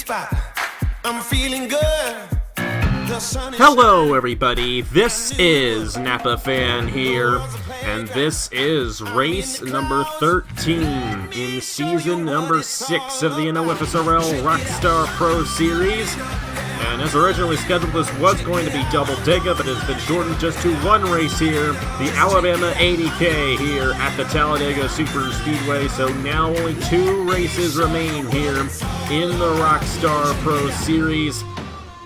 spot. I'm feeling good. Hello everybody, this is Napa Fan here, and this is race number 13 in season number 6 of the NOFSRL Rockstar Pro Series. And as originally scheduled, this was going to be Talladega, but it has been shortened just to one race here, the Alabama 80K here at the Talladega Super Speedway. So now only 2 races remain here in the Rockstar Pro Series.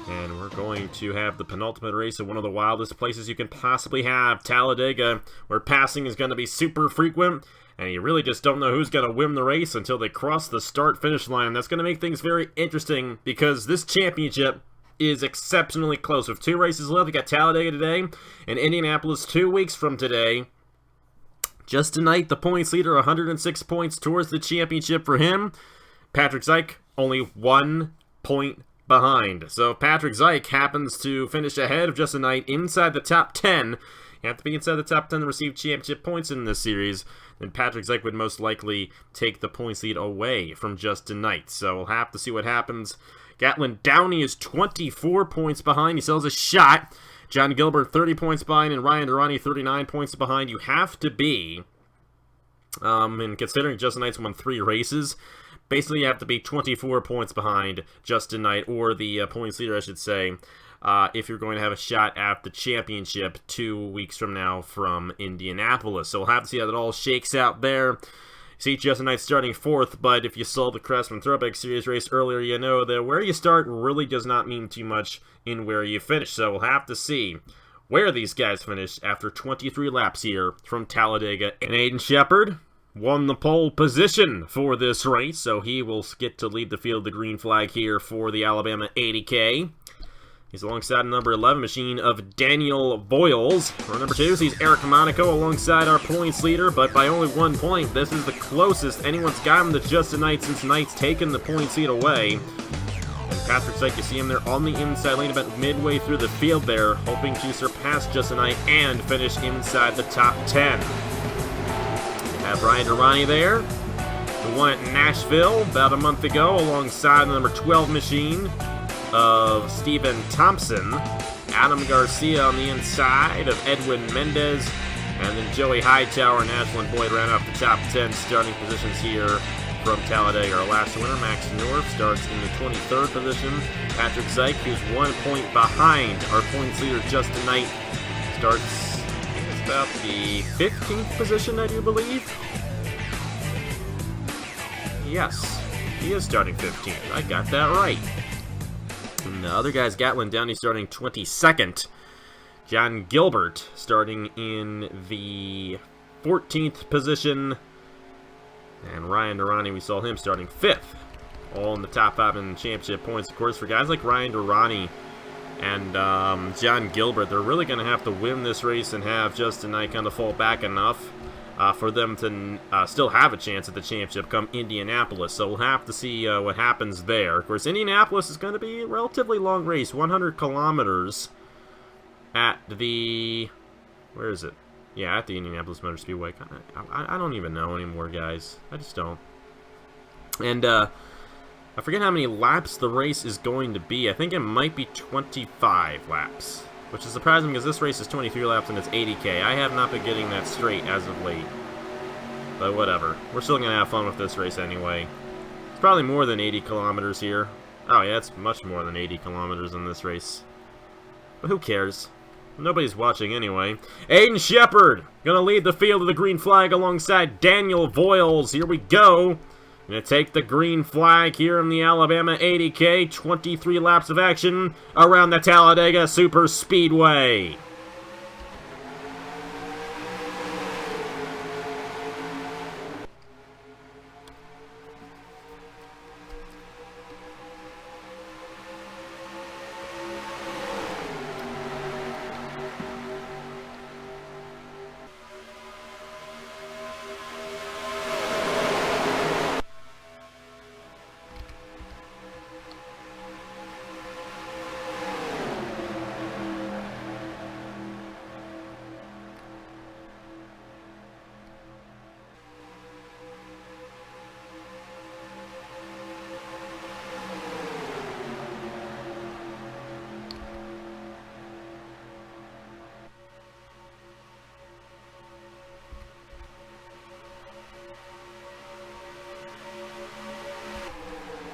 And we're going to have the penultimate race at one of the wildest places you can possibly have, Talladega, where passing is going to be super frequent. And you really just don't know who's going to win the race until they cross the start-finish line. That's going to make things very interesting because this championship is exceptionally close. With 2 races left, we got Talladega today and Indianapolis 2 weeks from today. Just tonight, the points leader, 106 points towards the championship for him. Patrick Zike, only 1 point behind. So if Patrick Zike happens to finish ahead of just tonight inside the top 10, you have to be inside the top 10 to receive championship points in this series, then Patrick Zike would most likely take the points lead away from just tonight. So we'll have to see what happens. Gatlin Downey is 24 points behind. He still has a shot. John Gilbert 30 points behind, and Ryan Durrani 39 points behind. You have to be, and considering Justin Knight's won 3 races, basically you have to be 24 points behind Justin Knight, or the points leader, I should say, if you're going to have a shot at the championship 2 weeks from now from Indianapolis. So we'll have to see how that all shakes out there. See Justin Knight starting 4th, but if you saw the Craftsman Throwback Series race earlier, you know that where you start really does not mean too much in where you finish. So we'll have to see where these guys finish after 23 laps here from Talladega. And Aiden Shepard won the pole position for this race, so he will get to lead the field, the green flag here for the Alabama 80K. He's alongside number 11 machine of Daniel Voyles. For number 2, he's Eric Monaco alongside our points leader, but by only 1 point. This is the closest anyone's gotten to Justin Knight since Knight's taken the points lead away. And Patrick Zike, you see him there on the inside lane about midway through the field there, hoping to surpass Justin Knight and finish inside the top 10. Have Ryan Durrani there, who won at Nashville about a month ago alongside the number 12 machine of Stephen Thompson. Adam Garcia on the inside of Edwin Mendez, and then Joey Hightower and Ashlyn Boyd ran off the top 10 starting positions here from Talladega. Our last winner, Max North, starts in the 23rd position. Patrick Zike, who's 1 point behind our points leader Justin Knight, starts about the 15th position, I do believe. Yes, he is starting 15th. I got that right. And the other guy's Gatlin Downey starting 22nd. John Gilbert starting in the 14th position. And Ryan Durrani, we saw him starting 5th. All in the top 5 in championship points. Of course, for guys like Ryan Durrani and John Gilbert, they're really going to have to win this race and have Justin Knight kind of fall back enough for them to still have a chance at the championship come Indianapolis. So we'll have to see what happens there. Of course, Indianapolis is going to be a relatively long race, 100 kilometers at the... where is it? Yeah, at the Indianapolis Motor Speedway. I don't even know anymore, guys. I just don't. And I forget how many laps the race is going to be. I think it might be 25 laps, which is surprising because this race is 23 laps and it's 80K. I have not been getting that straight as of late. But whatever. We're still going to have fun with this race anyway. It's probably more than 80 kilometers here. Oh yeah, it's much more than 80 kilometers in this race. But who cares? Nobody's watching anyway. Aiden Shepard gonna lead the field of the green flag alongside Daniel Voyles. Here we go. Gonna take the green flag here in the Alabama 80K. 23 laps of action around the Talladega Super Speedway.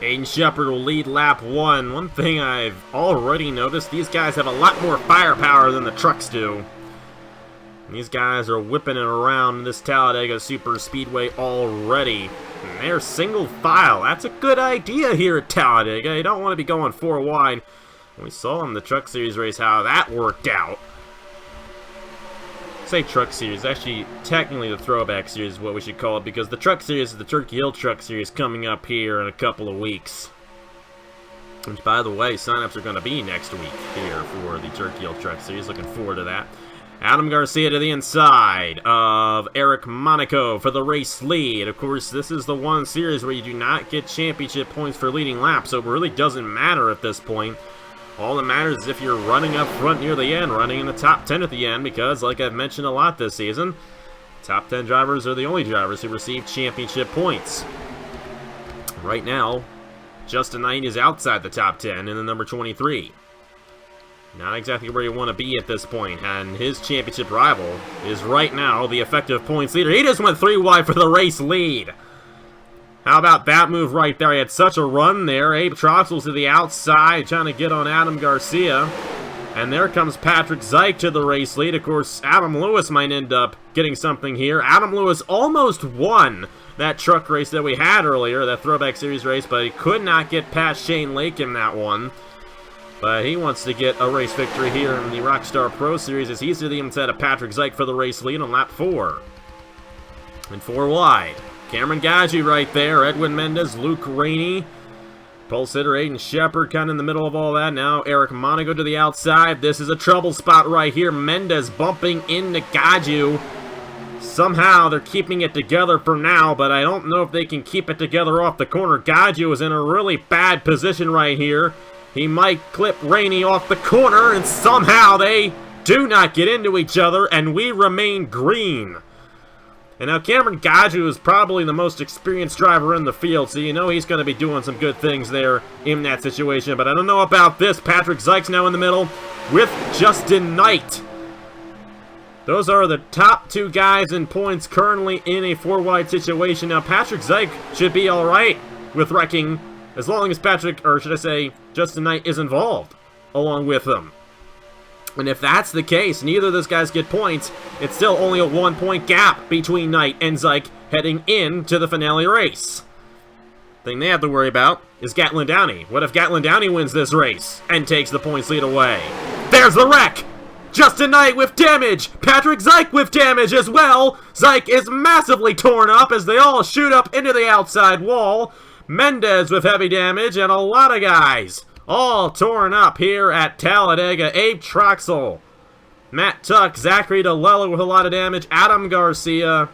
Aiden Shepard will lead lap 1. One thing I've already noticed, these guys have a lot more firepower than the trucks do. These guys are whipping it around this Talladega Super Speedway already. And they're single file. That's a good idea here at Talladega. You don't want to be going 4 wide. We saw in the Truck Series race how that worked out. Say Truck Series, actually technically the Throwback Series is what we should call it, because the Truck Series is the Turkey Hill Truck Series coming up here in a couple of weeks. Which, by the way, signups are going to be next week here for the Turkey Hill Truck Series. Looking forward to that. Adam Garcia to the inside of Eric Monaco for the race lead. Of course, this is the one series where you do not get championship points for leading laps, so it really doesn't matter at this point. All that matters is if you're running up front near the end, running in the top 10 at the end, because, like I've mentioned a lot this season, top 10 drivers are the only drivers who receive championship points. Right now, Justin Knight is outside the top 10 in the number 23. Not exactly where you want to be at this point, and his championship rival is right now the effective points leader. He just went 3 wide for the race lead. How about that move right there? He had such a run there. Abe Troxel's to the outside trying to get on Adam Garcia. And there comes Patrick Zeich to the race lead. Of course, Adam Lewis might end up getting something here. Adam Lewis almost won that truck race that we had earlier, that Throwback Series race, but he could not get past Shane Lake in that one. But he wants to get a race victory here in the Rockstar Pro Series as he's to the inside of Patrick Zeich for the race lead on lap 4. And 4 wide. Cameron Gadget right there. Edwin Mendez, Luke Rainey. Pulse hitter Aiden Shepard kind of in the middle of all that. Now Eric Monaco to the outside. This is a trouble spot right here. Mendez bumping into Gaju. Somehow they're keeping it together for now, but I don't know if they can keep it together off the corner. Gaju is in a really bad position right here. He might clip Rainey off the corner, and somehow they do not get into each other, and we remain green. And now Cameron Gaju is probably the most experienced driver in the field, so you know he's going to be doing some good things there in that situation. But I don't know about this. Patrick Zeich's now in the middle with Justin Knight. Those are the top 2 guys in points currently in a 4-wide situation. Now Patrick Zeich should be alright with wrecking as long as Justin Knight is involved along with them. And if that's the case, neither of those guys get points. It's still only a 1-point gap between Knight and Zeich heading into the finale race. Thing they have to worry about is Gatlin Downey. What if Gatlin Downey wins this race and takes the points lead away? There's the wreck! Justin Knight with damage! Patrick Zeich with damage as well! Zeich is massively torn up as they all shoot up into the outside wall. Mendez with heavy damage, and a lot of guys all torn up here at Talladega. Abe Troxel, Matt Tuck, Zachary DeLello with a lot of damage, Adam Garcia,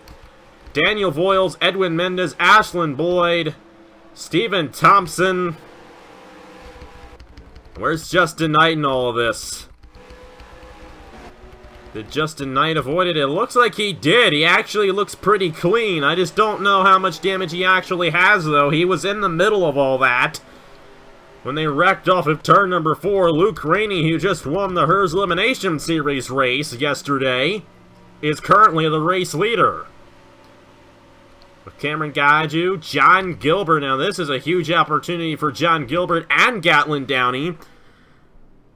Daniel Voiles, Edwin Mendez, Ashlyn Boyd, Stephen Thompson. Where's Justin Knight in all of this? Did Justin Knight avoid it? It looks like he did. He actually looks pretty clean. I just don't know how much damage he actually has, though. He was in the middle of all that when they wrecked off of turn number 4. Luke Rainey, who just won the Hers Elimination Series race yesterday, is currently the race leader. With Cameron Gaju, John Gilbert. Now, this is a huge opportunity for John Gilbert and Gatlin Downey.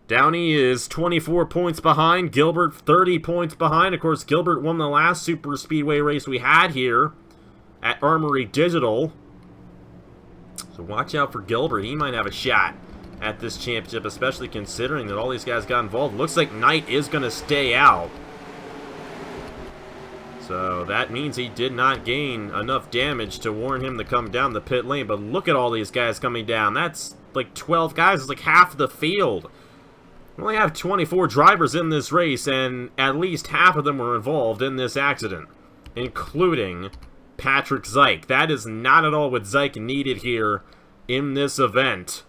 Downey is 24 points behind, Gilbert 30 points behind. Of course, Gilbert won the last super speedway race we had here at Armory Digital. So watch out for Gilbert. He might have a shot at this championship, especially considering that all these guys got involved. Looks like Knight is going to stay out. So that means he did not gain enough damage to warrant him to come down the pit lane. But look at all these guys coming down. That's like 12 guys. It's like half the field. We only have 24 drivers in this race, and at least half of them were involved in this accident, including Patrick Zeich. That is not at all what Zeich needed here in this event.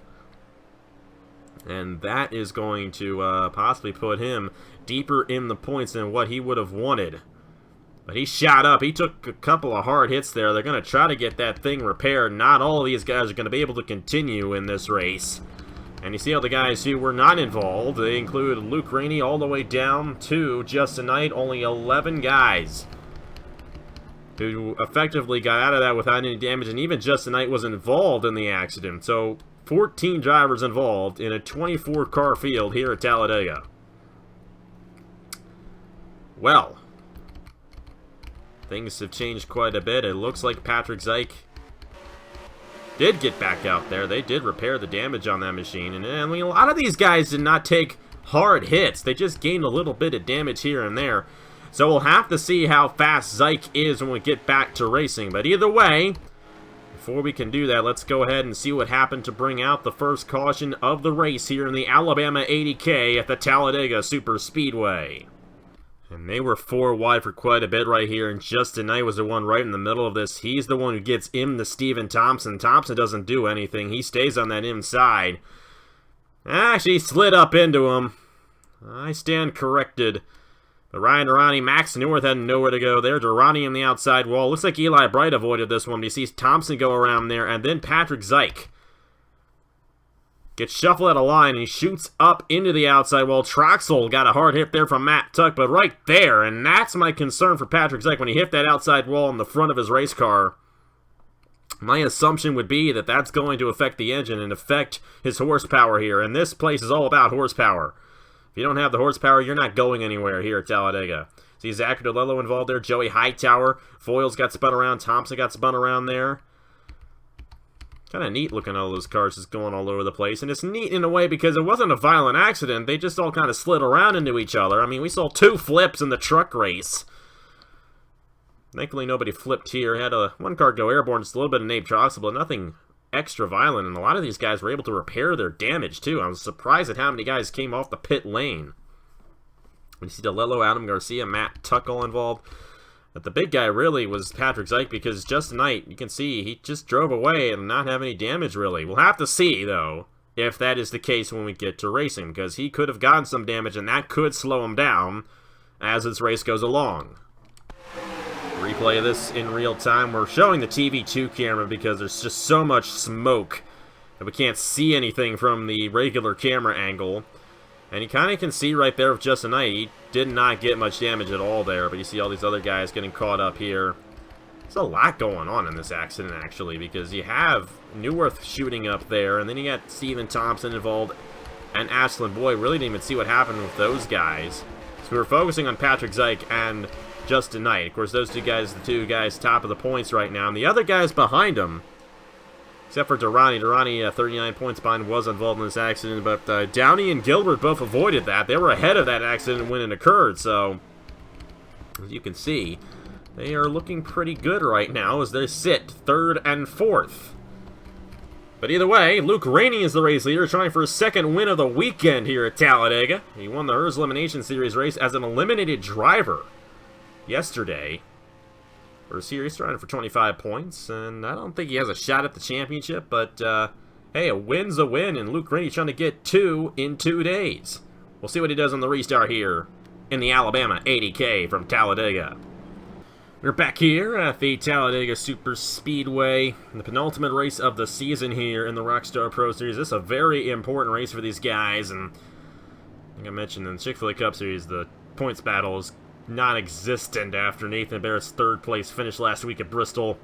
And that is going to possibly put him deeper in the points than what he would have wanted. But he shot up. He took a couple of hard hits there. They're going to try to get that thing repaired. Not all of these guys are going to be able to continue in this race. And you see how the guys who were not involved, they include Luke Rainey all the way down to Justin Knight. Only 11 guys who effectively got out of that without any damage, and even Justin Knight was involved in the accident. So 14 drivers involved in a 24-car field here at Talladega. Well, things have changed quite a bit. It looks like Patrick Zeich did get back out there. They did repair the damage on that machine. And I mean, a lot of these guys did not take hard hits. They just gained a little bit of damage here and there. So we'll have to see how fast Zeich is when we get back to racing. But either way, before we can do that, let's go ahead and see what happened to bring out the first caution of the race here in the Alabama 80K at the Talladega Super Speedway. And they were 4 wide for quite a bit right here, and Justin Knight was the one right in the middle of this. He's the one who gets in the Steven Thompson. Thompson doesn't do anything. He stays on that inside. Actually slid up into him. I stand corrected. But Ryan Durrani, Max Newworth had nowhere to go there. Durrani on the outside wall. Looks like Eli Bright avoided this one. But he sees Thompson go around there, and then Patrick Zeich gets shuffled out of line, and he shoots up into the outside wall. Troxel got a hard hit there from Matt Tuck, but right there, and that's my concern for Patrick Zeich when he hit that outside wall in the front of his race car. My assumption would be that that's going to affect the engine and affect his horsepower here, and this place is all about horsepower. If you don't have the horsepower, you're not going anywhere here at Talladega. See Zachary DeLello involved there, Joey Hightower, Foyles got spun around, Thompson got spun around there. Kind of neat looking all those cars just going all over the place. And it's neat in a way because it wasn't a violent accident. They just all kind of slid around into each other. I mean, we saw 2 flips in the truck race. Thankfully, nobody flipped here. Had one car go airborne, just a little bit of Nate Troxel, but nothing extra violent. And a lot of these guys were able to repair their damage, too. I was surprised at how many guys came off the pit lane. You see DeLello, Adam Garcia, Matt Tuck all involved. But the big guy really was Patrick Zeich because Justin Knight, you can see, he just drove away and not have any damage really. We'll have to see, though, if that is the case when we get to racing, because he could have gotten some damage and that could slow him down as this race goes along. Replay of this in real time. We're showing the TV2 camera because there's just so much smoke that we can't see anything from the regular camera angle. And you kind of can see right there with Justin Knight, he did not get much damage at all there, but you see all these other guys getting caught up here. There's a lot going on in this accident, actually, because you have Newworth shooting up there, and then you got Steven Thompson involved, and Ashlyn Boyd. Really didn't even see what happened with those guys. So we're focusing on Patrick Zeich and Justin Knight. Of course, those two guys, the 2 guys top of the points right now, and the other guys behind them, except for Durrani. Durrani, 39 points behind, was involved in this accident, but Downey and Gilbert both avoided that. They were ahead of that accident when it occurred, so as you can see, they are looking pretty good right now as they sit 3rd and 4th. But either way, Luke Rainey is the race leader, trying for his 2nd win of the weekend here at Talladega. He won the HERS Elimination Series race as an eliminated driver yesterday. For a series, trying for 25 points, and I don't think he has a shot at the championship, but hey, a win's a win, and Luke Rainey trying to get 2 in 2 days. We'll see what he does on the restart here in the Alabama 80K from Talladega. We're back here at the Talladega Super Speedway, the penultimate race of the season here in the Rockstar Pro Series. This is a very important race for these guys, and like I mentioned in the Chick-fil-A Cup Series, the points battle is non-existent after Nathan Barrett's 3rd place finish last week at Bristol.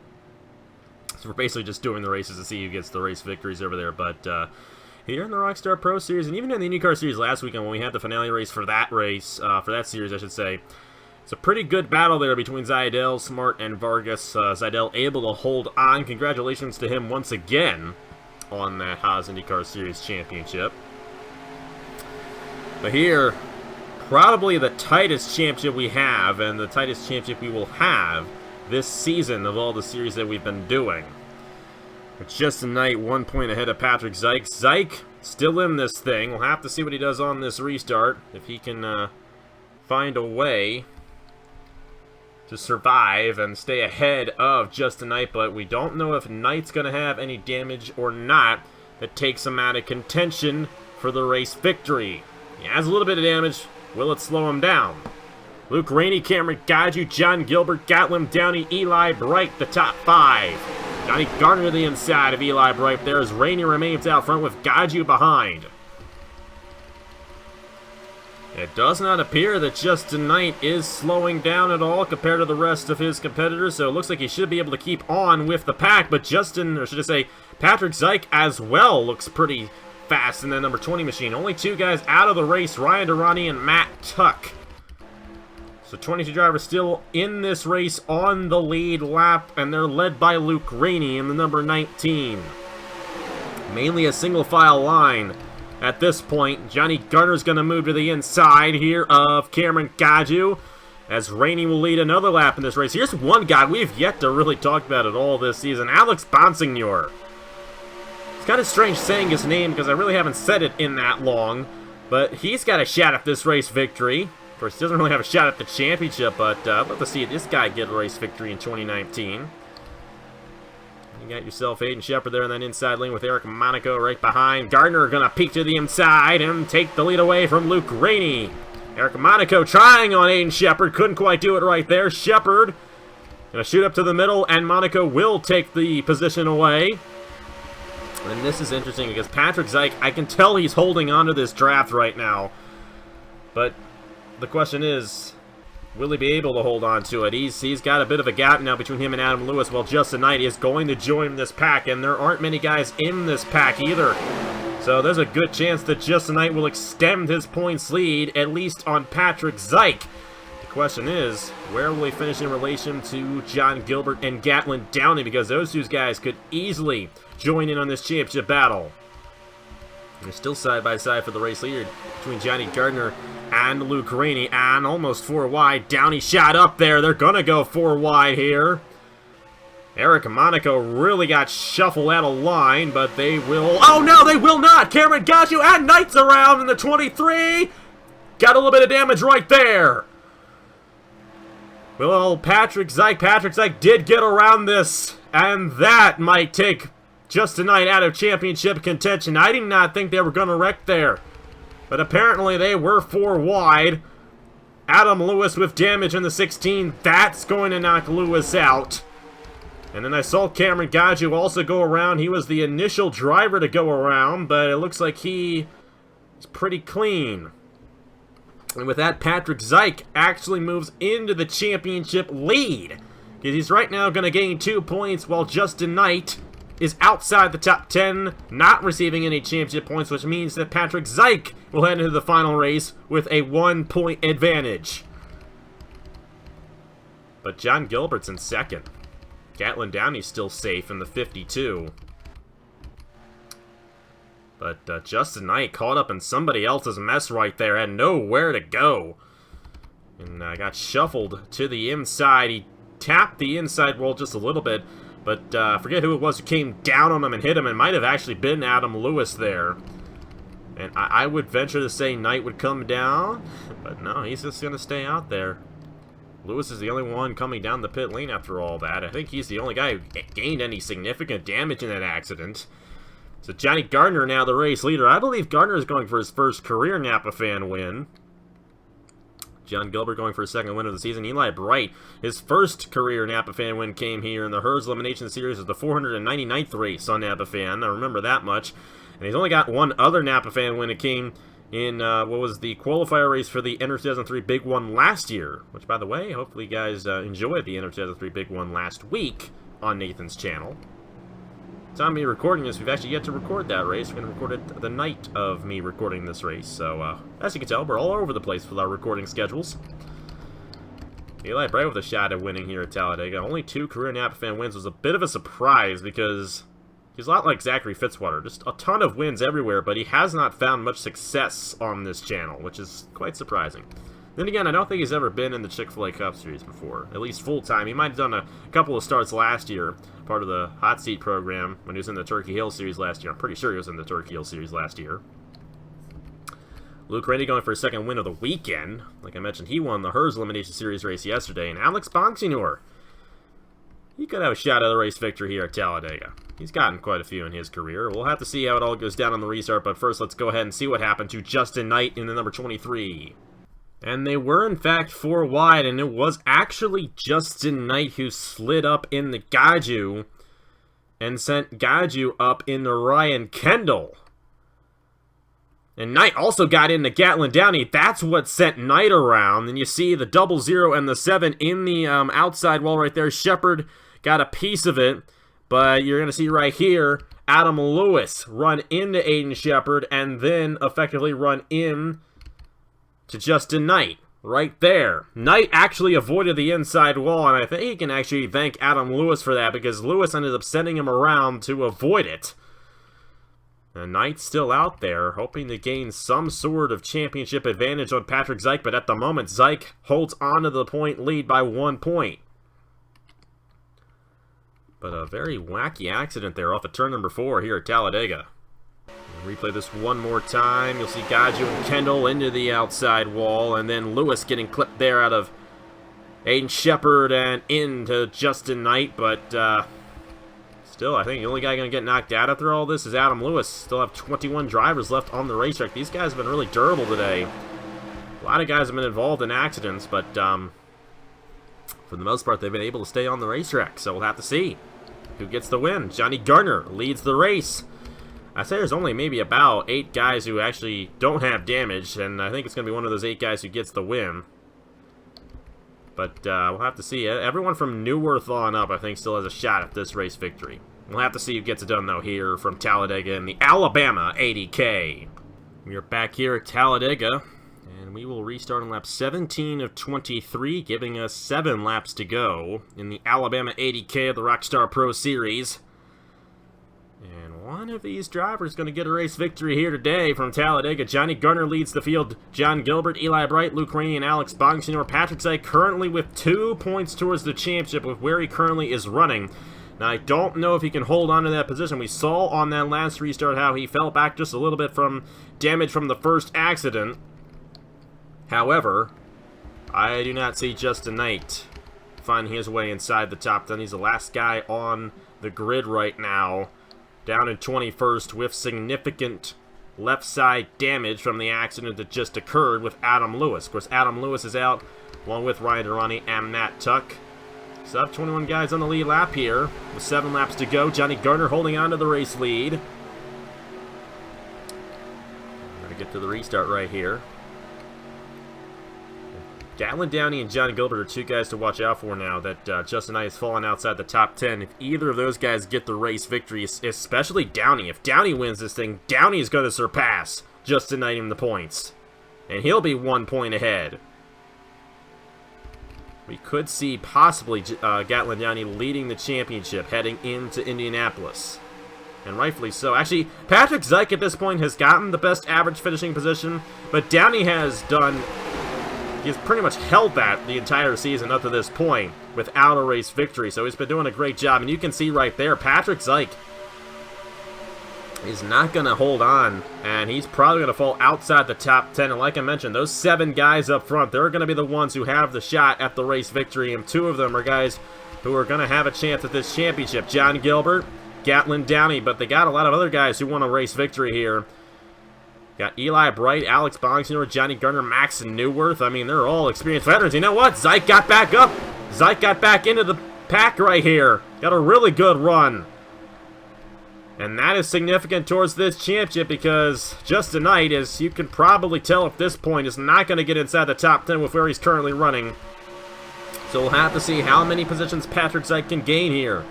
So we're basically just doing the races to see who gets the race victories over there. But here in the Rockstar Pro Series, and even in the IndyCar Series last weekend when we had the finale race for that series, I should say, it's a pretty good battle there between Zaidel, Smart, and Vargas. Zaidel able to hold on. Congratulations to him once again on that Haas IndyCar Series championship. But here, probably the tightest championship we have, and the tightest championship we will have this season of all the series that we've been doing. With Justin Knight 1 point ahead of Patrick Zeich. Zeich still in this thing. We'll have to see what he does on this restart, if he can find a way to survive and stay ahead of Justin Knight, but we don't know if Knight's going to have any damage or not that takes him out of contention for the race victory. He has a little bit of damage. Will it slow him down? Luke Rainey, Cameron Gaju, John Gilbert, Gatlin, Downey, Eli Bright, the top 5. Johnny Garner to the inside of Eli Bright there as Rainey remains out front with Gaju behind. It does not appear that Justin Knight is slowing down at all compared to the rest of his competitors, so it looks like he should be able to keep on with the pack, but Justin, or should I say, Patrick Zyke as well looks pretty fast in that number 20 machine. Only two guys out of the race, Ryan Durrani and Matt Tuck. So 22 drivers still in this race on the lead lap, and they're led by Luke Rainey in the number 19. Mainly a single file line. At this point, Johnny Gardner's going to move to the inside here of Cameron Gaju, as Rainey will lead another lap in this race. Here's one guy we've yet to really talk about at all this season, Alex Bonsignor. It's kind of strange saying his name because I really haven't said it in that long, but he's got a shot at this race victory. Of course, he doesn't really have a shot at the championship, but I'd love to see this guy get a race victory in 2019. You got yourself Aiden Shepard there in that inside lane with Eric Monaco right behind. Gardner gonna peek to the inside and take the lead away from Luke Rainey. Eric Monaco trying on Aiden Shepard, couldn't quite do it right there. Shepard gonna shoot up to the middle, and Monaco will take the position away. And this is interesting because Patrick Zyke, I can tell he's holding on to this draft right now. But the question is, will he be able to hold on to it? He's got a bit of a gap now between him and Adam Lewis, while Justin Knight is going to join this pack, and there aren't many guys in this pack either. So there's a good chance that Justin Knight will extend his points lead, at least on Patrick Zyke. The question is, where will he finish in relation to John Gilbert and Gatlin Downey, because those two guys could easily join in on this championship battle. They're still side by side for the race leader between Johnny Gardner and Luke Rainey, and almost 4 wide. Downey shot up there. They're gonna go 4 wide here. Eric Monaco really got shuffled out of line, but they will... Oh no, they will not! Cameron Gaju and Knight's around in the 23. Got a little bit of damage right there. Well, Patrick Zyke did get around this, and that might take Justin Knight out of championship contention. I did not think they were going to wreck there, but apparently they were 4 wide. Adam Lewis with damage in the 16. That's going to knock Lewis out. And then I saw Cameron Gaju also go around. He was the initial driver to go around, but it looks like he is pretty clean. And with that, Patrick Zyke actually moves into the championship lead, because he's right now going to gain 2 points, while Justin Knight is outside the top 10, not receiving any championship points, which means that Patrick Zyke will head into the final race with a 1-point advantage. But John Gilbert's in second. Gatlin Downey's still safe in the 52. But Justin Knight caught up in somebody else's mess right there, had nowhere to go. And got shuffled to the inside. He tapped the inside wall just a little bit, but I forget who it was who came down on him and hit him. It might have actually been Adam Lewis there. And I would venture to say Knight would come down, but no, he's just going to stay out there. Lewis is the only one coming down the pit lane after all that. I think he's the only guy who gained any significant damage in that accident. So Johnny Gardner now the race leader. I believe Gardner is going for his first career Napa fan win. John Gilbert going for his second win of the season. Eli Bright, his first career Napa fan win came here in the Hers Elimination Series of the 499th race on Napa Fan. I remember that much. And he's only got one other Napa fan win. It came in what was the qualifier race for the Enter 2003 Big One last year. Which, by the way, hopefully you guys enjoyed the Enter 2003 Big One last week on Nathan's channel. Time me recording this, we've actually yet to record that race. We're going to record it the night of me recording this race. So, as you can tell, we're all over the place with our recording schedules. Eli Bright with a shot at winning here at Talladega. Only 2 career Napa fan wins was a bit of a surprise because he's a lot like Zachary Fitzwater. Just a ton of wins everywhere, but he has not found much success on this channel, which is quite surprising. Then again, I don't think he's ever been in the Chick-fil-A Cup Series before, at least full-time. He might have done a couple of starts last year, part of the Hot Seat program, when he was in the Turkey Hill Series last year. I'm pretty sure he was in the Turkey Hill Series last year. Luke Rainey going for his second win of the weekend. Like I mentioned, he won the Hers Elimination Series race yesterday. And Alex Bonsignor, he could have a shot at the race victory here at Talladega. He's gotten quite a few in his career. We'll have to see how it all goes down on the restart, but first let's go ahead and see what happened to Justin Knight in the number 23. And they were, in fact, 4 wide, and it was actually Justin Knight who slid up in the Gaju and sent Gaju up in the Ryan Kendall. And Knight also got into Gatlin Downey. That's what sent Knight around. And you see the 00 and the 7 in the outside wall right there. Shepard got a piece of it. But you're going to see right here, Adam Lewis run into Aiden Shepard and then effectively run in to Justin Knight. Right there. Knight actually avoided the inside wall, and I think he can actually thank Adam Lewis for that because Lewis ended up sending him around to avoid it. And Knight's still out there, hoping to gain some sort of championship advantage on Patrick Zike, but at the moment, Zike holds on to the point lead by 1 point. But a very wacky accident there off of turn number 4 here at Talladega. Replay this one more time. You'll see Gaju and Kendall into the outside wall, and then Lewis getting clipped there out of Aiden Shepard and into Justin Knight, but still, I think the only guy going to get knocked out after all this is Adam Lewis. Still have 21 drivers left on the racetrack. These guys have been really durable today. A lot of guys have been involved in accidents, but for the most part, they've been able to stay on the racetrack, so we'll have to see who gets the win. Johnny Garner leads the race. I say there's only maybe about 8 guys who actually don't have damage, and I think it's going to be one of those 8 guys who gets the win. But we'll have to see. Everyone from Neuwirth on up, I think, still has a shot at this race victory. We'll have to see who gets it done, though, here from Talladega in the Alabama 80K. We are back here at Talladega, and we will restart on lap 17 of 23, giving us 7 laps to go in the Alabama 80K of the Rockstar Pro Series. And one of these drivers is going to get a race victory here today from Talladega. Johnny Garner leads the field. John Gilbert, Eli Bright, Luke Rainey, and Alex Bongsignor. Patrick Zike currently with 2 points towards the championship with where he currently is running. Now, I don't know if he can hold on to that position. We saw on that last restart how he fell back just a little bit from damage from the first accident. However, I do not see Justin Knight finding his way inside the top 10. He's the last guy on the grid right now. Down in 21st with significant left side damage from the accident that just occurred with Adam Lewis. Of course, Adam Lewis is out, along with Ryan Durrani and Matt Tuck. So I have 21 guys on the lead lap here, with 7 laps to go. Johnny Garner holding on to the race lead. I'm going to get to the restart right here. Gatlin Downey and John Gilbert are 2 guys to watch out for now that Justin Knight has fallen outside the top 10. If either of those guys get the race victory, especially Downey, if Downey wins this thing, Downey is going to surpass Justin Knight in the points. And he'll be 1 point ahead. We could see possibly Gatlin Downey leading the championship heading into Indianapolis. And rightfully so. Actually, Patrick Zike at this point has gotten the best average finishing position, but Downey has done... He's pretty much held that the entire season up to this point without a race victory, so he's been doing a great job. And you can see right there, Patrick Zike is not going to hold on, and he's probably going to fall outside the top 10. And like I mentioned, those 7 guys up front, they're going to be the ones who have the shot at the race victory, and 2 of them are guys who are going to have a chance at this championship. John Gilbert, Gatlin Downey, but they got a lot of other guys who want a race victory here. Got Eli Bright, Alex Bongsignor, Johnny Garner, Max and Neuwirth. I mean, they're all experienced veterans. You know what? Zike got back up. Zike got back into the pack right here. Got a really good run. And that is significant towards this championship because Justin Knight, as you can probably tell at this point, is not going to get inside the top 10 with where he's currently running. So we'll have to see how many positions Patrick Zike can gain here.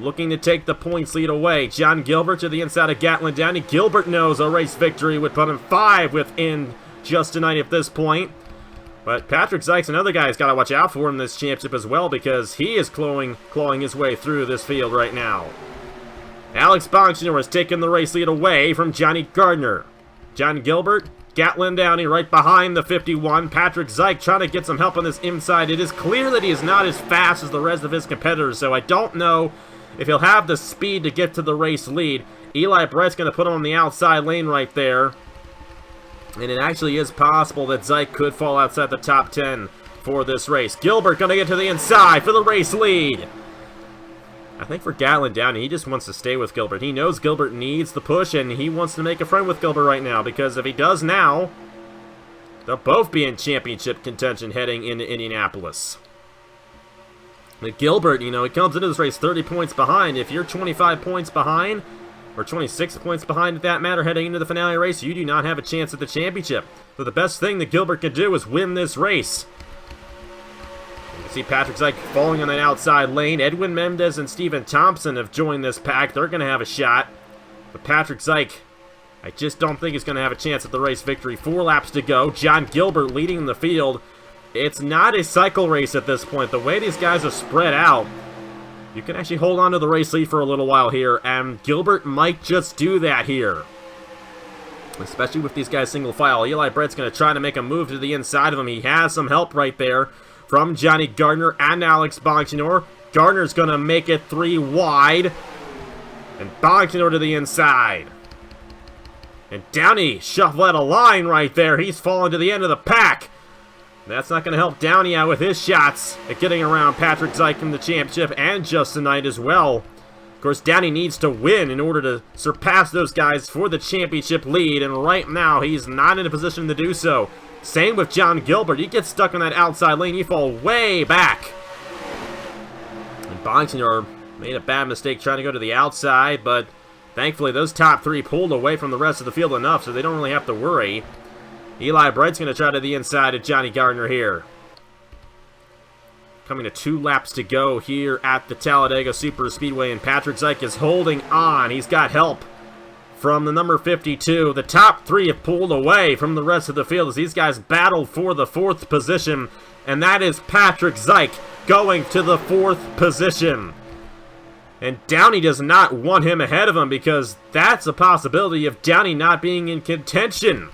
Looking to take the points lead away. John Gilbert to the inside of Gatlin Downey. Gilbert knows a race victory would put him 5 within Justin Knight at this point. But Patrick Zike's another guy who's got to watch out for in this championship as well because he is clawing his way through this field right now. Alex Bongsignor has taken the race lead away from Johnny Gardner. John Gilbert, Gatlin Downey right behind the 51. Patrick Zike trying to get some help on this inside. It is clear that he is not as fast as the rest of his competitors, so I don't know if he'll have the speed to get to the race lead. Eli Bright's going to put him on the outside lane right there. And it actually is possible that Zike could fall outside the top 10 for this race. Gilbert going to get to the inside for the race lead. I think for Gatlin Downey, he just wants to stay with Gilbert. He knows Gilbert needs the push, and he wants to make a friend with Gilbert right now, because if he does now, they'll both be in championship contention heading into Indianapolis. But Gilbert, you know, he comes into this race 30 points behind. If you're 25 points behind, or 26 points behind at that matter heading into the finale race, you do not have a chance at the championship. So the best thing that Gilbert can do is win this race. You can see Patrick Zeich falling on that outside lane. Edwin Mendez and Steven Thompson have joined this pack. They're going to have a shot. But Patrick Zeich, I just don't think he's going to have a chance at the race victory. 4 laps to go. John Gilbert leading the field. It's not a cycle race at this point. The way these guys are spread out, you can actually hold on to the race lead for a little while here, and Gilbert might just do that here. Especially with these guys single file. Eli Brett's going to try to make a move to the inside of him. He has some help right there from Johnny Gardner and Alex Bonsignor. Gardner's going to make it 3 wide, and Bonsignor to the inside. And Downey shuffled out a line right there. He's fallen to the end of the pack. That's not going to help Downey out with his shots at getting around Patrick Zeich in the championship and Justin Knight as well. Of course, Downey needs to win in order to surpass those guys for the championship lead, and right now he's not in a position to do so. Same with John Gilbert. You get stuck on that outside lane, you fall way back. And Bonsignor made a bad mistake trying to go to the outside, but thankfully those top 3 pulled away from the rest of the field enough so they don't really have to worry. Eli Bright's going to try to the inside of Johnny Gardner here. Coming to 2 laps to go here at the Talladega Super Speedway, and Patrick Zeich is holding on. He's got help from the number 52. The top 3 have pulled away from the rest of the field as these guys battle for the 4th position, and that is Patrick Zeich going to the 4th position. And Downey does not want him ahead of him because that's a possibility of Downey not being in contention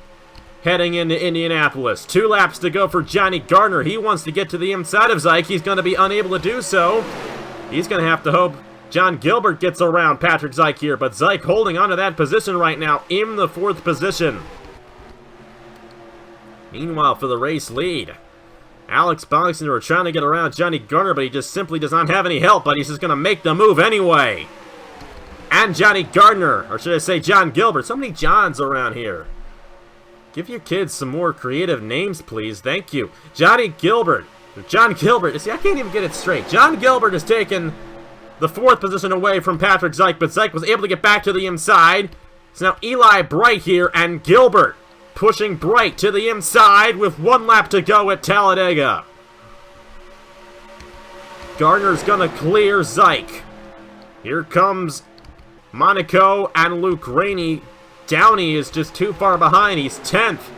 heading into Indianapolis. 2 laps to go for Johnny Gardner. He wants to get to the inside of Zeich. He's going to be unable to do so. He's going to have to hope John Gilbert gets around Patrick Zeich here, but Zeich holding on to that position right now in the 4th position. Meanwhile, for the race lead, Alex Bonsignor trying to get around Johnny Gardner, but he just simply does not have any help, but he's just going to make the move anyway. And Johnny Gardner, or should I say John Gilbert. So many Johns around here. Give your kids some more creative names, please. Thank you. Johnny Gilbert. John Gilbert. See, I can't even get it straight. John Gilbert has taken the 4th position away from Patrick Zeich, but Zeich was able to get back to the inside. So now Eli Bright here, and Gilbert pushing Bright to the inside with 1 lap to go at Talladega. Gardner's going to clear Zeich. Here comes Monaco and Luke Rainey. Downey is just too far behind. He's 10th.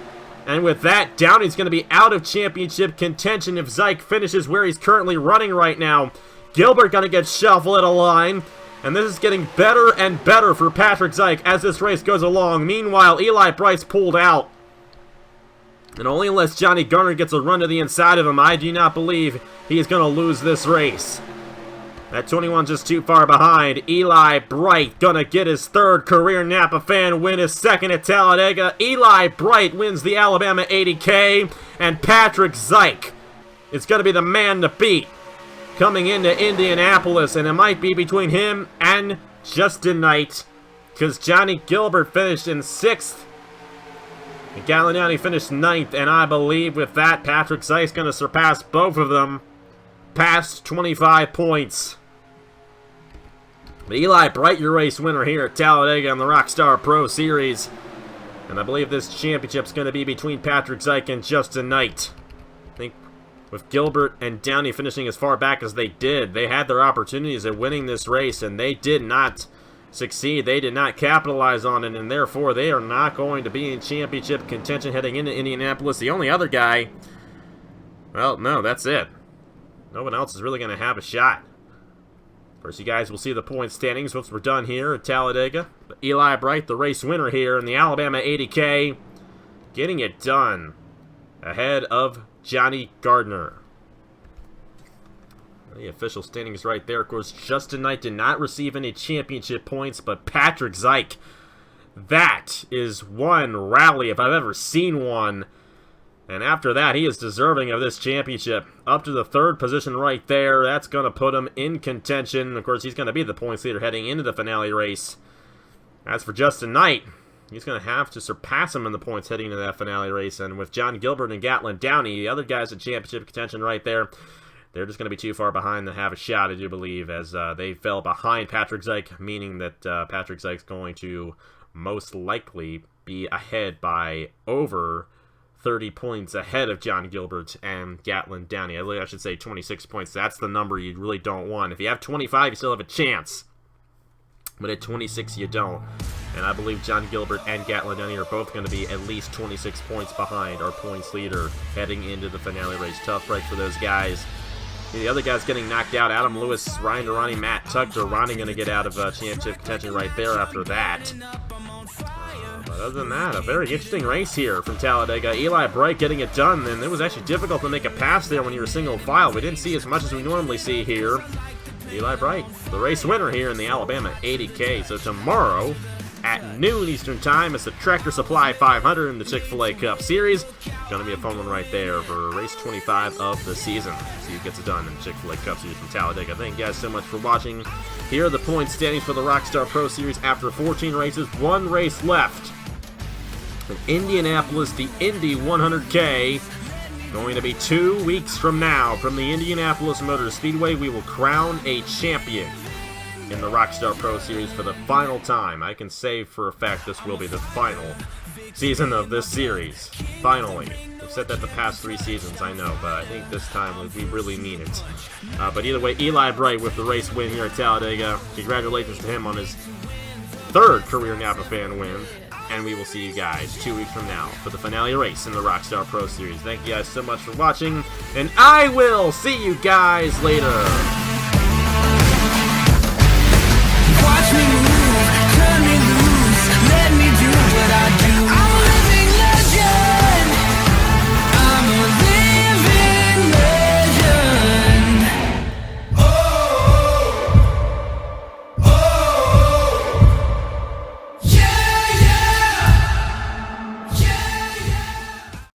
And with that, Downey's going to be out of championship contention if Zeich finishes where he's currently running right now. Gilbert going to get shuffled at a line. And this is getting better and better for Patrick Zeich as this race goes along. Meanwhile, Eli Bryce pulled out. And only unless Johnny Gardner gets a run to the inside of him, I do not believe he is going to lose this race. That 21 just too far behind. Eli Bright gonna get his 3rd career Napa fan win, his 2nd at Talladega. Eli Bright wins the Alabama 80K, and Patrick Zeich is gonna be the man to beat coming into Indianapolis, and it might be between him and Justin Knight, because Johnny Gilbert finished in 6th. And Gallinani finished 9th, and I believe with that, Patrick Zeich's gonna surpass both of them. Past 25 points. But Eli Bright, your race winner here at Talladega on the Rockstar Pro Series. And I believe this championship's going to be between Patrick Zeich and Justin Knight. I think with Gilbert and Downey finishing as far back as they did, they had their opportunities at winning this race, and they did not succeed. They did not capitalize on it, and therefore they are not going to be in championship contention heading into Indianapolis. The only other guy, well, no, that's it. No one else is really going to have a shot. Of course, you guys will see the point standings once we're done here at Talladega. But Eli Bright, the race winner here in the Alabama 80K, getting it done ahead of Johnny Gardner. The official standings right there. Of course, Justin Knight did not receive any championship points, but Patrick Zeich, that is one rally if I've ever seen one. And after that, he is deserving of this championship. Up to the 3rd position right there. That's going to put him in contention. Of course, he's going to be the points leader heading into the finale race. As for Justin Knight, he's going to have to surpass him in the points heading into that finale race. And with John Gilbert and Gatlin Downey, the other guys in championship contention right there, they're just going to be too far behind to have a shot, I do believe, as they fell behind Patrick Zeich, meaning that Patrick Zeich's going to most likely be ahead by over 30 points ahead of John Gilbert and Gatlin Downey. I should say 26 points. That's the number you really don't want. If you have 25, you still have a chance. But at 26, you don't. And I believe John Gilbert and Gatlin Downey are both going to be at least 26 points behind our points leader heading into the finale race. Tough break for those guys. The other guys getting knocked out, Adam Lewis, Ryan Durrani, Matt Tugter. Ronnie going to get out of championship contention right there after that. But other than that, a very interesting race here from Talladega. Eli Bright getting it done, and it was actually difficult to make a pass there when you were single file. We didn't see as much as we normally see here. Eli Bright, the race winner here in the Alabama 80K. So tomorrow at noon Eastern Time, it's the Tractor Supply 500 in the Chick-fil-A Cup Series. Going to be a fun one right there for race 25 of the season. See who gets it done in the Chick-fil-A Cup Series from Talladega. Thank you guys so much for watching. Here are the point standings for the Rockstar Pro Series after 14 races. One race left. In Indianapolis, the Indy 100K. Going to be 2 weeks from now from the Indianapolis Motor Speedway. We will crown a champion in the Rockstar Pro Series for the final time. I can say for a fact this will be the final season of this series. Finally. We've said that the past 3 seasons, I know, but I think this time we really mean it. But either way, Eli Bright with the race win here at Talladega. Congratulations to him on his 3rd career Napa fan win. And we will see you guys 2 weeks from now for the finale race in the Rockstar Pro Series. Thank you guys so much for watching, and I will see you guys later.